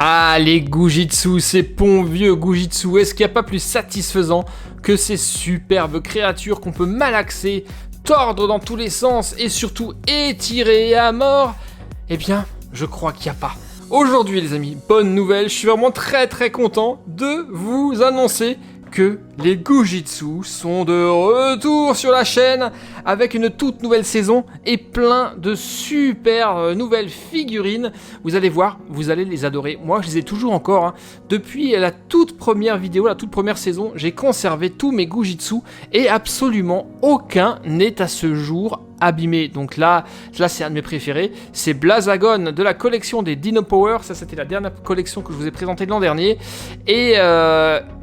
Ah, les Goujitsu, ces bons vieux Goujitsu, est-ce qu'il n'y a pas plus satisfaisant que ces superbes créatures qu'on peut malaxer, tordre dans tous les sens et surtout étirer à mort? Eh bien, je crois qu'il n'y a pas. Aujourd'hui les amis, bonne nouvelle, je suis vraiment très content de vous annoncer que les Goujitsu sont de retour sur la chaîne avec une toute nouvelle saison et plein de super nouvelles figurines. Vous allez voir, vous allez les adorer. Moi, je les ai toujours encore. Hein. Depuis la toute première vidéo, la toute première saison, j'ai conservé tous mes Goujitsu et absolument aucun n'est à ce jour abîmé. Donc là c'est un de mes préférés. C'est Blazagon de la collection des Dino Power. Ça, c'était la dernière collection que je vous ai présentée l'an dernier. Et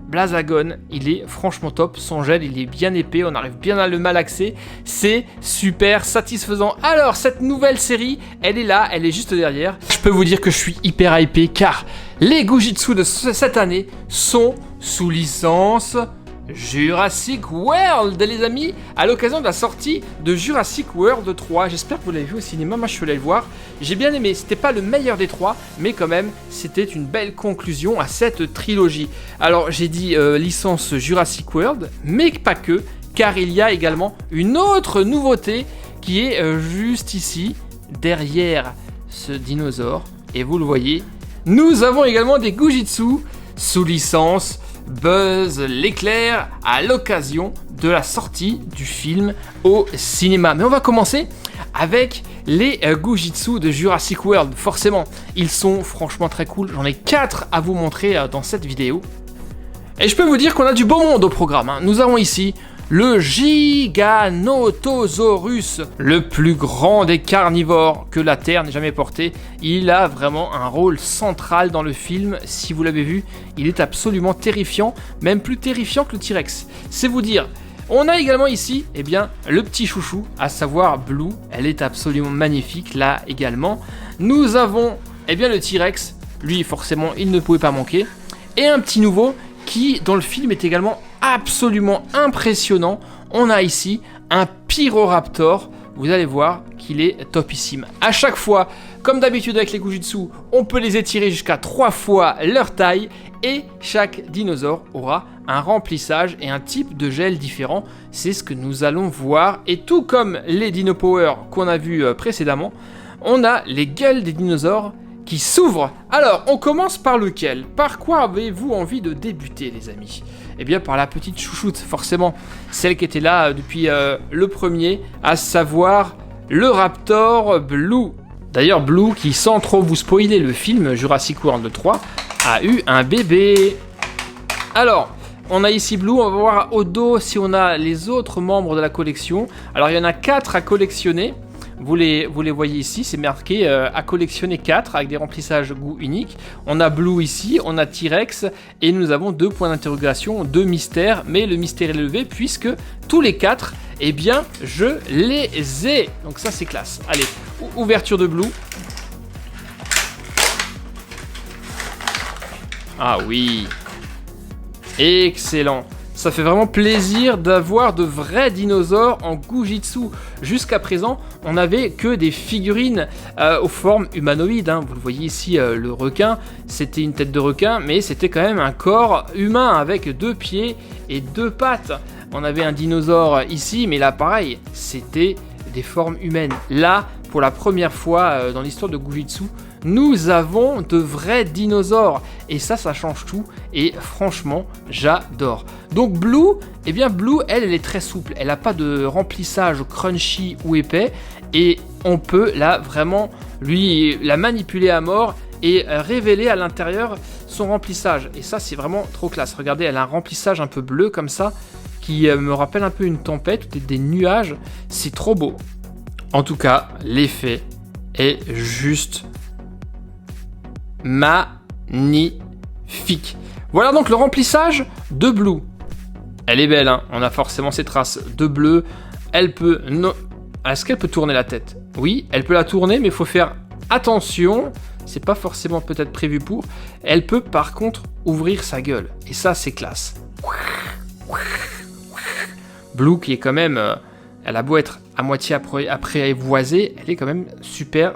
Blazagon, il est franchement top, son gel il est bien épais, on arrive bien à le malaxer, c'est super satisfaisant. Alors cette nouvelle série, elle est là, elle est juste derrière. Je peux vous dire que je suis hyper hypé car les Goujitsu de cette année sont sous licence Jurassic World, les amis, à l'occasion de la sortie de Jurassic World 3. J'espère que vous l'avez vu au cinéma, moi je suis allé le voir. J'ai bien aimé, c'était pas le meilleur des trois, mais quand même, c'était une belle conclusion à cette trilogie. Alors j'ai dit licence Jurassic World, mais pas que, car il y a également une autre nouveauté qui est juste ici, derrière ce dinosaure. Et vous le voyez, nous avons également des Goujitsu sous licence Buzz l'éclair à l'occasion de la sortie du film au cinéma. Mais on va commencer avec les Goujitsu de Jurassic World. Forcément, ils sont franchement très cool. J'en ai 4 à vous montrer dans cette vidéo. Et je peux vous dire qu'on a du beau monde au programme. Hein. Nous avons ici le Giganotosaurus, le plus grand des carnivores que la Terre n'ait jamais porté. Il a vraiment un rôle central dans le film. Si vous l'avez vu, il est absolument terrifiant, même plus terrifiant que le T-Rex. C'est vous dire. On a également ici, eh bien, le petit chouchou, à savoir Blue. Elle est absolument magnifique, là également. Nous avons, eh bien, le T-Rex. Lui, forcément, il ne pouvait pas manquer. Et un petit nouveau qui, dans le film, est également absolument impressionnant. On a ici un Pyroraptor. Vous allez voir qu'il est topissime. À chaque fois, comme d'habitude avec les Goujitsu, on peut les étirer jusqu'à 3 fois leur taille et chaque dinosaure aura un remplissage et un type de gel différent. C'est ce que nous allons voir. Et tout comme les Dino Power qu'on a vu précédemment, on a les gueules des dinosaures qui s'ouvrent. Alors, on commence par lequel? Par quoi avez-vous envie de débuter, les amis? Eh bien, par la petite chouchoute, forcément. Celle qui était là depuis le premier, à savoir le Raptor Blue. D'ailleurs, Blue, qui sans trop vous spoiler le film Jurassic World 3, a eu un bébé. Alors, on a ici Blue, on va voir au dos si on a les autres membres de la collection. Alors, il y en a 4 à collectionner. Vous les voyez ici, c'est marqué à collectionner 4 avec des remplissages goût uniques. On a Blue ici, on a T-Rex et nous avons 2 points d'interrogation, 2 mystères, mais le mystère est levé puisque tous les 4, eh bien, je les ai. Donc ça, c'est classe. Allez, ouverture de Blue. Ah oui, excellent. Ça fait vraiment plaisir d'avoir de vrais dinosaures en Goujitsu. Jusqu'à présent, on n'avait que des figurines aux formes humanoïdes. Hein. Vous le voyez ici, le requin, c'était une tête de requin, mais c'était quand même un corps humain avec 2 pieds et 2 pattes. On avait un dinosaure ici, mais là, pareil, c'était des formes humaines. Là, pour la première fois dans l'histoire de Goujitsu, nous avons de vrais dinosaures et ça change tout et franchement j'adore. Donc Blue, eh bien Blue elle est très souple, elle n'a pas de remplissage crunchy ou épais et on peut là vraiment la manipuler à mort et révéler à l'intérieur son remplissage et ça c'est vraiment trop classe. Regardez, elle a un remplissage un peu bleu comme ça qui me rappelle un peu une tempête, peut-être des nuages, c'est trop beau. En tout cas l'effet est juste magnifique. Voilà donc le remplissage de Blue. Elle est belle, hein. On a forcément ces traces de bleu. Elle peut... Est-ce qu'elle peut tourner la tête? Oui, elle peut la tourner, mais il faut faire attention. C'est pas forcément peut-être prévu pour. Elle peut par contre ouvrir sa gueule. Et ça, c'est classe. Blue qui est quand même elle a beau être à moitié apprivoisée, elle est quand même super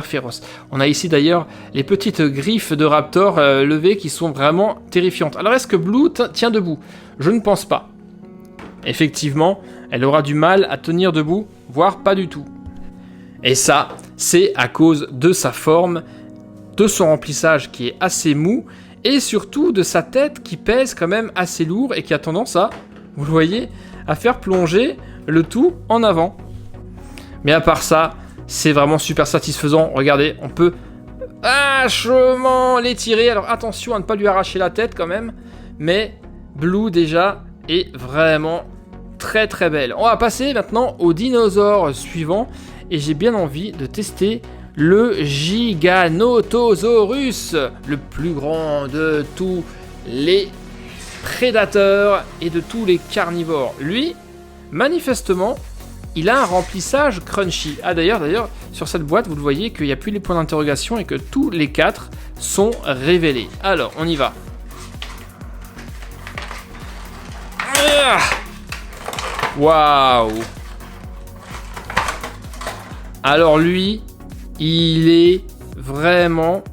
féroce. On a ici d'ailleurs les petites griffes de Raptor levées qui sont vraiment terrifiantes. Alors est-ce que Blue tient debout? Je ne pense pas. Effectivement, elle aura du mal à tenir debout, voire pas du tout. Et ça, c'est à cause de sa forme, de son remplissage qui est assez mou, et surtout de sa tête qui pèse quand même assez lourd et qui a tendance à, vous le voyez, à faire plonger le tout en avant. Mais à part ça, c'est vraiment super satisfaisant. Regardez, on peut vachement l'étirer. Alors attention à ne pas lui arracher la tête quand même. Mais Blue déjà est vraiment très belle. On va passer maintenant au dinosaure suivant. Et j'ai bien envie de tester le Giganotosaurus, le plus grand de tous les prédateurs et de tous les carnivores. Lui, manifestement, il a un remplissage crunchy. Ah d'ailleurs, sur cette boîte, vous le voyez qu'il n'y a plus les points d'interrogation et que tous les 4 sont révélés. Alors, on y va. Waouh! Alors lui, il est vraiment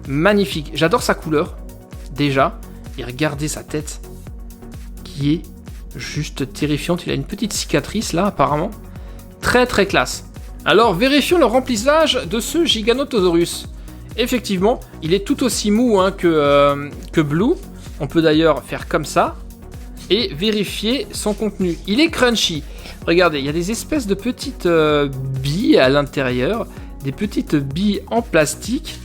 magnifique. J'adore sa couleur, déjà. Et regardez sa tête, qui est juste terrifiante. Il a une petite cicatrice là, apparemment. Très classe. Alors, vérifions le remplissage de ce Giganotosaurus. Effectivement, il est tout aussi mou que Blue. On peut d'ailleurs faire comme ça et vérifier son contenu. Il est crunchy. Regardez, il y a des espèces de petites billes à l'intérieur, des petites billes en plastique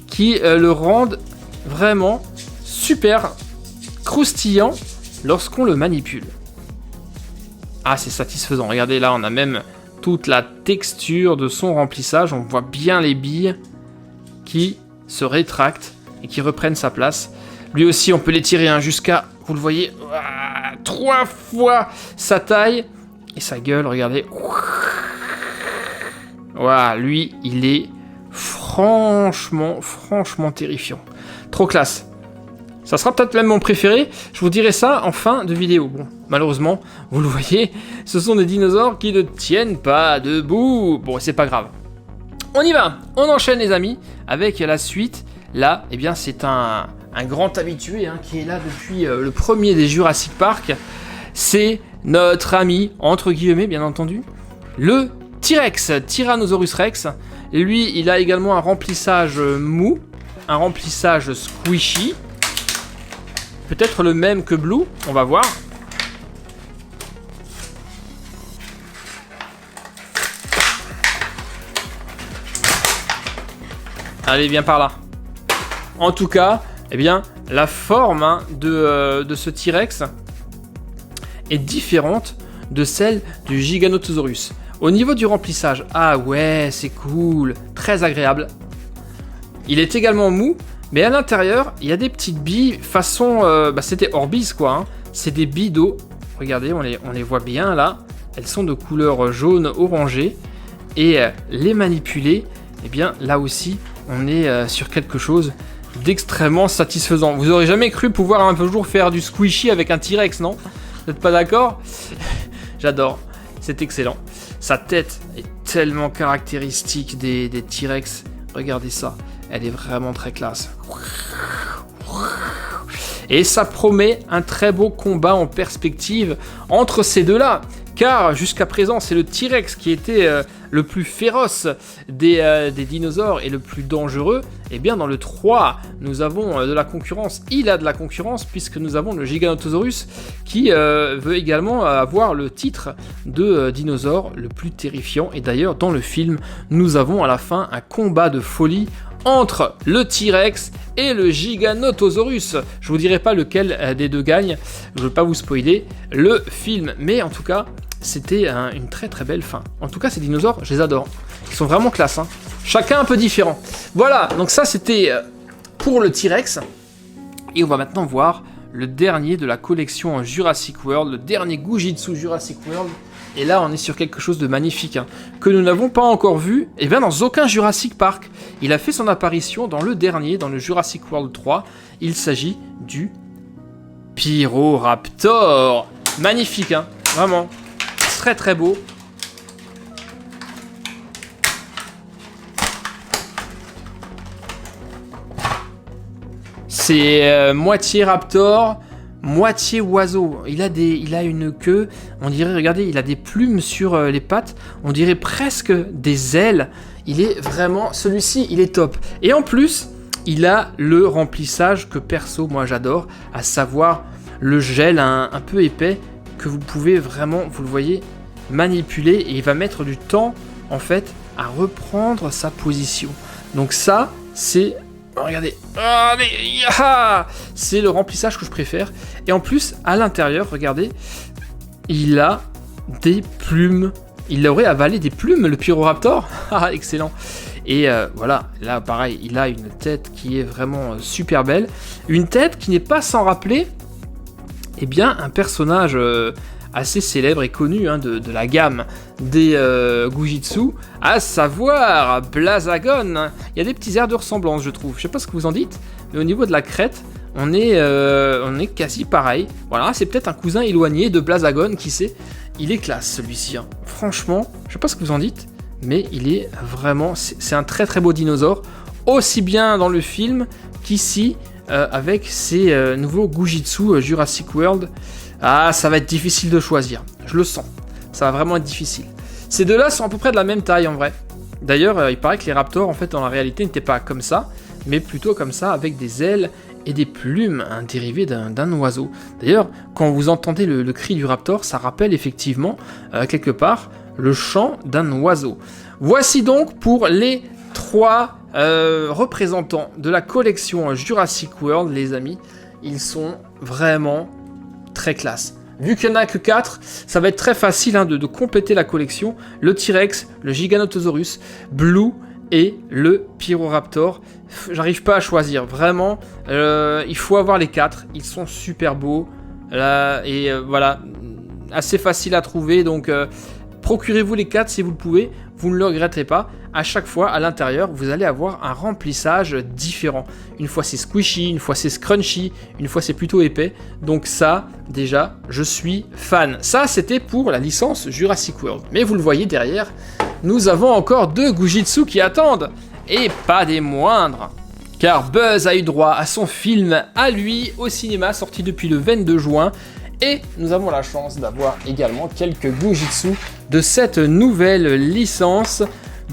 qui le rendent vraiment super croustillant lorsqu'on le manipule. Ah, c'est satisfaisant. Regardez, là, on a même toute la texture de son remplissage. On voit bien les billes qui se rétractent et qui reprennent sa place. Lui aussi, on peut l'étirer jusqu'à, vous le voyez, 3 fois sa taille. Et sa gueule, regardez. Voilà, lui, il est franchement terrifiant. Trop classe. Ça sera peut-être même mon préféré. Je vous dirai ça en fin de vidéo. Bon, malheureusement, vous le voyez, ce sont des dinosaures qui ne tiennent pas debout. Bon, c'est pas grave. On y va. On enchaîne, les amis, avec la suite. Là, eh bien, c'est un grand habitué qui est là depuis le premier des Jurassic Park. C'est notre ami, entre guillemets, bien entendu, le T-Rex, Tyrannosaurus Rex. Lui, il a également un remplissage mou, un remplissage squishy. Peut-être le même que Blue, on va voir. Allez, viens par là. En tout cas, eh bien, la forme de ce T-Rex est différente de celle du Giganotosaurus. Au niveau du remplissage, ah ouais, c'est cool, très agréable. Il est également mou, mais à l'intérieur, il y a des petites billes façon... c'était Orbis, quoi. C'est des billes d'eau. Regardez, on les voit bien, là. Elles sont de couleur jaune-orangé. Et les manipuler, eh bien, là aussi, on est sur quelque chose d'extrêmement satisfaisant. Vous aurez jamais cru pouvoir un jour faire du squishy avec un T-Rex, non ? Vous n'êtes pas d'accord? J'adore, c'est excellent. Sa tête est tellement caractéristique des T-Rex. Regardez ça, elle est vraiment très classe. Et ça promet un très beau combat en perspective entre ces deux-là. Car jusqu'à présent, c'est le T-Rex qui était le plus féroce des dinosaures et le plus dangereux. Et bien dans le 3, nous avons de la concurrence. Il a de la concurrence puisque nous avons le Giganotosaurus qui veut également avoir le titre de dinosaure le plus terrifiant. Et d'ailleurs, dans le film, nous avons à la fin un combat de folie entre le T-Rex et le Giganotosaurus. Je vous dirai pas lequel des deux gagne, je veux pas vous spoiler le film, mais en tout cas, c'était une très belle fin. En tout cas, ces dinosaures, je les adore. Ils sont vraiment classe, Chacun un peu différent. Voilà, donc ça c'était pour le T-Rex. Et on va maintenant voir le dernier de la collection Jurassic World, le dernier Gujitsu Jurassic World. Et là, on est sur quelque chose de magnifique, que nous n'avons pas encore vu, et bien dans aucun Jurassic Park. Il a fait son apparition dans le dernier, dans le Jurassic World 3. Il s'agit du Pyroraptor. Magnifique, vraiment. Très beau. C'est moitié raptor, moitié oiseau. Il a une queue, on dirait, regardez, il a des plumes sur les pattes, on dirait presque des ailes. Il est vraiment, celui-ci, il est top. Et en plus, il a le remplissage que perso, moi j'adore, à savoir le gel un peu épais que vous pouvez vraiment, vous le voyez, manipuler, et il va mettre du temps en fait à reprendre sa position. Donc ça, c'est, regardez, c'est le remplissage que je préfère. Et en plus, à l'intérieur, regardez, il a des plumes. Il aurait avalé des plumes, le Pyroraptor. Excellent. Et voilà, là pareil, il a une tête qui est vraiment super belle. Une tête qui n'est pas sans rappeler, eh bien, un personnage assez célèbre et connu de la gamme des Gujitsu, à savoir Blazagon. Il y a des petits airs de ressemblance, je trouve. Je sais pas ce que vous en dites, mais au niveau de la crête, on est quasi pareil. Voilà, c'est peut-être un cousin éloigné de Blazagon, qui sait. Il est classe celui-ci. Franchement, je sais pas ce que vous en dites, mais il est vraiment, c'est un très très beau dinosaure, aussi bien dans le film qu'ici avec ces nouveaux Gujitsu Jurassic World. Ah, ça va être difficile de choisir, je le sens, ça va vraiment être difficile. Ces deux-là sont à peu près de la même taille en vrai. D'ailleurs, il paraît que les raptors en fait dans la réalité n'étaient pas comme ça, mais plutôt comme ça avec des ailes et des plumes, un dérivé d'un oiseau. D'ailleurs, quand vous entendez le cri du raptor, ça rappelle effectivement quelque part le chant d'un oiseau. Voici donc pour les 3 représentants de la collection Jurassic World, les amis. Ils sont vraiment très classe. Vu qu'il n'y en a que 4, ça va être très facile de compléter la collection. Le T-Rex, le Giganotosaurus, Blue et le Pyroraptor. J'arrive pas à choisir, vraiment. Il faut avoir les 4, ils sont super beaux. Voilà, assez facile à trouver, donc procurez-vous les 4 si vous le pouvez, vous ne le regretterez pas. À chaque fois, à l'intérieur, vous allez avoir un remplissage différent. Une fois c'est squishy, une fois c'est scrunchy, une fois c'est plutôt épais. Donc ça, déjà, je suis fan. Ça, c'était pour la licence Jurassic World. Mais vous le voyez derrière, nous avons encore 2 Gujitsu qui attendent. Et pas des moindres. Car Buzz a eu droit à son film à lui au cinéma, sorti depuis le 22 juin. Et nous avons la chance d'avoir également quelques Gujitsu de cette nouvelle licence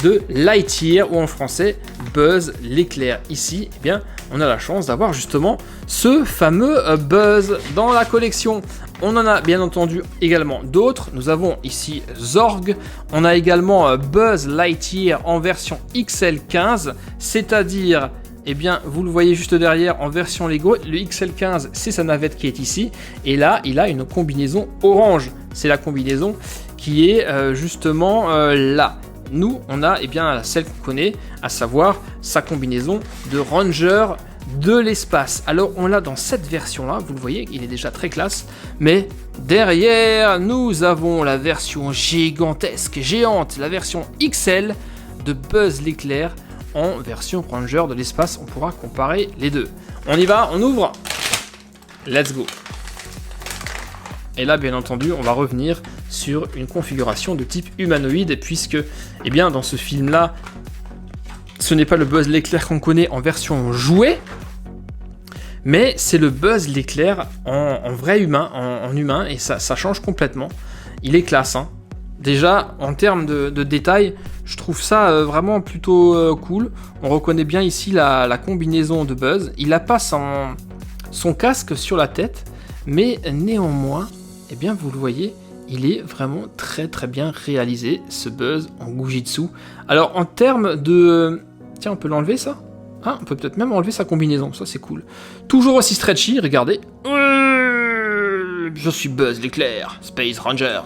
de Lightyear, ou en français Buzz l'éclair. Ici, eh bien, on a la chance d'avoir justement ce fameux Buzz dans la collection. On en a bien entendu également d'autres. Nous avons ici Zorg. On a également Buzz Lightyear en version XL15, c'est-à-dire, eh bien, vous le voyez juste derrière en version Lego, le XL15, c'est sa navette qui est ici. Et là, il a une combinaison orange. C'est la combinaison qui est justement là. Nous, on a celle qu'on connaît, à savoir sa combinaison de Ranger de l'espace. Alors, on l'a dans cette version-là, vous le voyez, il est déjà très classe. Mais derrière, nous avons la version gigantesque, géante, la version XL de Buzz l'éclair en version Ranger de l'espace. On pourra comparer les deux. On y va, on ouvre. Let's go. Et là, bien entendu, on va revenir sur une configuration de type humanoïde, puisque, eh bien, dans ce film-là, ce n'est pas le Buzz l'éclair qu'on connaît en version jouet, mais c'est le Buzz l'éclair en vrai humain, en humain, et ça change complètement. Il est classe, hein. Déjà, en termes de détails, je trouve ça vraiment plutôt cool. On reconnaît bien ici la combinaison de Buzz. Il n'a pas son casque sur la tête, mais néanmoins, eh bien, vous le voyez, il est vraiment très très bien réalisé, ce Buzz en Gujitsu. Alors, en termes de... Tiens, on peut l'enlever, ça ? Ah, on peut peut-être même enlever sa combinaison, ça c'est cool. Toujours aussi stretchy, regardez. Je suis Buzz l'éclair, Space Ranger.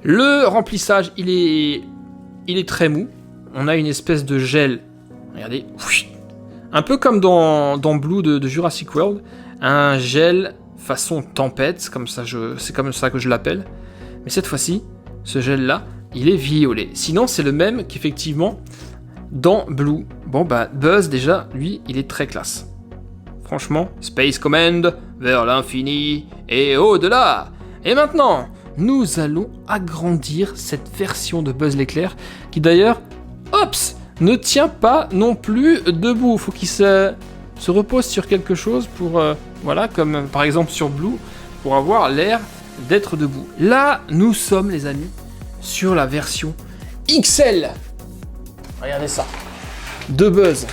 Le remplissage, il est très mou. On a une espèce de gel. Regardez. Un peu comme dans Blue de Jurassic World. Un gel façon tempête, c'est comme ça que je l'appelle. Mais cette fois-ci, ce gel-là, il est violet. Sinon, c'est le même qu'effectivement dans Blue. Bon, bah, Buzz, déjà, lui, il est très classe. Franchement, Space Command, vers l'infini et au-delà. Et maintenant, nous allons agrandir cette version de Buzz l'éclair, qui d'ailleurs, ne tient pas non plus debout. Faut qu'il se se repose sur quelque chose pour, voilà, comme par exemple sur Blue, pour avoir l'air d'être debout. Là, nous sommes, les amis, sur la version XL. Regardez ça. De Buzz.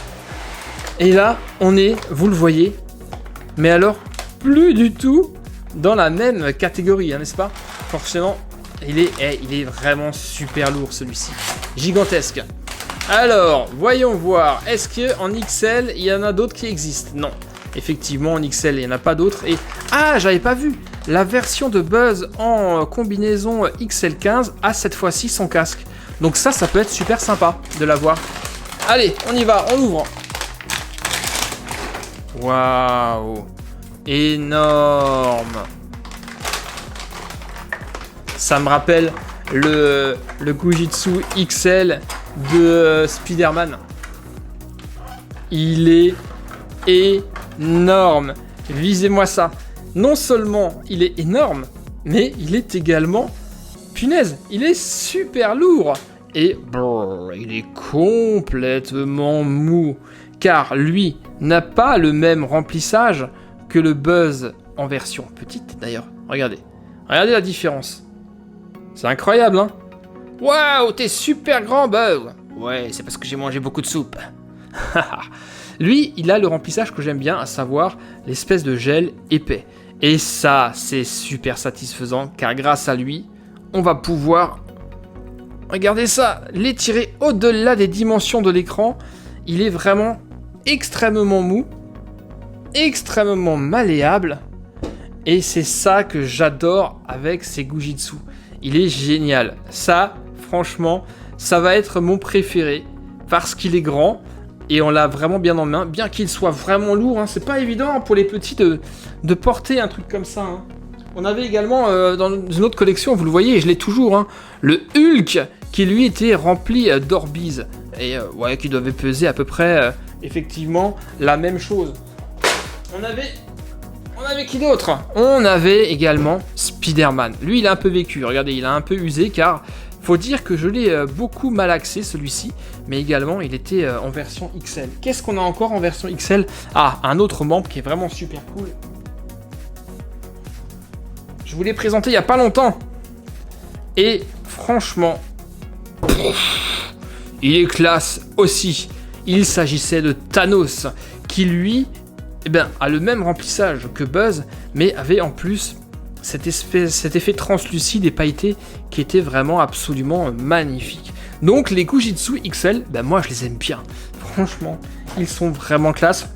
Et là, on est, vous le voyez, mais alors, plus du tout dans la même catégorie, hein, n'est-ce pas? Forcément, il est vraiment super lourd, celui-ci. Gigantesque. Alors, voyons voir. Est-ce qu'en XL, il y en a d'autres qui existent? Non. Effectivement, en XL, il n'y en a pas d'autres. Et ah, j'avais pas vu. La version de Buzz en combinaison XL15 a cette fois-ci son casque. Donc ça peut être super sympa de l'avoir. Allez, on y va, on l'ouvre. Waouh. Énorme. Ça me rappelle le Gujitsu XL de Spider-Man. Il est énorme. Visez-moi ça. Non seulement il est énorme, mais il est également, punaise, il est super lourd. Et brrr, il est complètement mou. Car lui n'a pas le même remplissage que le Buzz en version petite d'ailleurs. Regardez. Regardez la différence. C'est incroyable, hein? Waouh, t'es super grand, Buzz! Ouais, c'est parce que j'ai mangé beaucoup de soupe. Lui, il a le remplissage que j'aime bien, à savoir l'espèce de gel épais. Et ça, c'est super satisfaisant, car grâce à lui, on va pouvoir, regardez ça, l'étirer au-delà des dimensions de l'écran. Il est vraiment extrêmement mou, extrêmement malléable. Et c'est ça que j'adore avec ces Gujitsu. Il est génial. Ça, franchement, ça va être mon préféré parce qu'il est grand et on l'a vraiment bien en main. Bien qu'il soit vraiment lourd, hein, c'est pas évident pour les petits de porter un truc comme ça. Hein. On avait également dans une autre collection, vous le voyez, et je l'ai toujours, hein, le Hulk qui lui était rempli d'Orbeez et ouais, qui devait peser à peu près effectivement la même chose. On avait qui d'autre? On avait également Spider-Man. Lui, il a un peu vécu. Regardez, il a un peu usé car faut dire que je l'ai beaucoup malaxé celui-ci. Mais également, il était en version XL. Qu'est-ce qu'on a encore en version XL? Ah, un autre membre qui est vraiment super cool. Je vous l'ai présenté il n'y a pas longtemps. Et franchement, il est classe aussi. Il s'agissait de Thanos qui lui... eh bien, a le même remplissage que Buzz, mais avait en plus cet effet translucide et pailleté qui était vraiment absolument magnifique. Donc les Gujitsu XL, ben moi je les aime bien. Franchement, ils sont vraiment classe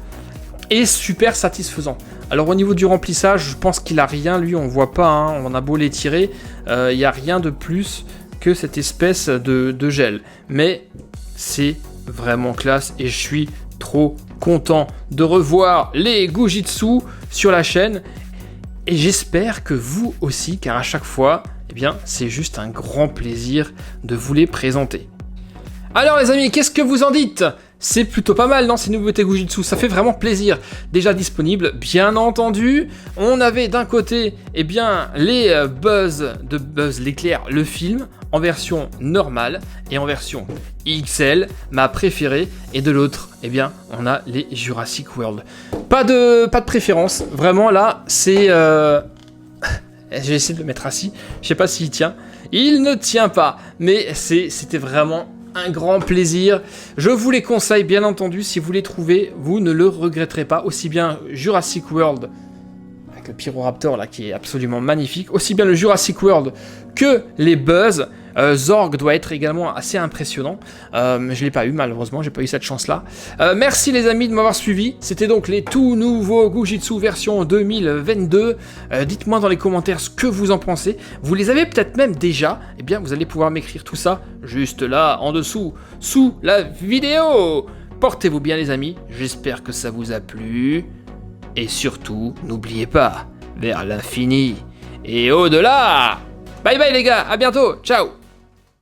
et super satisfaisants. Alors au niveau du remplissage, je pense qu'il a rien, lui on voit pas, hein, on a beau l'étirer, il n'y a rien de plus que cette espèce de gel. Mais c'est vraiment classe et je suis trop content de revoir les Gujitsu sur la chaîne et j'espère que vous aussi, car à chaque fois, eh bien, c'est juste un grand plaisir de vous les présenter. Alors les amis, qu'est-ce que vous en dites? C'est plutôt pas mal, non, ces nouveautés Gujitsu, ça fait vraiment plaisir. Déjà disponible, bien entendu. On avait d'un côté, eh bien, les Buzz de Buzz l'éclair, le film, en version normale et en version XL, ma préférée. Et de l'autre, eh bien, on a les Jurassic World. Pas de préférence, vraiment là, c'est... J'ai essayé de le mettre assis, je sais pas s'il tient. Il ne tient pas, mais c'était vraiment... un grand plaisir. Je vous les conseille, bien entendu, si vous les trouvez, vous ne le regretterez pas. Aussi bien Jurassic World, avec le Pyroraptor là, qui est absolument magnifique, aussi bien le Jurassic World que les Buzz. Zorg doit être également assez impressionnant. Je ne l'ai pas eu, malheureusement, j'ai pas eu cette chance-là. Merci les amis de m'avoir suivi. C'était donc les tout nouveaux Gujitsu version 2022. Dites-moi dans les commentaires ce que vous en pensez. Vous les avez peut-être même déjà. Eh bien, vous allez pouvoir m'écrire tout ça juste là, en dessous, sous la vidéo. Portez-vous bien les amis. J'espère que ça vous a plu. Et surtout, n'oubliez pas, vers l'infini et au-delà. Bye bye les gars, à bientôt, ciao.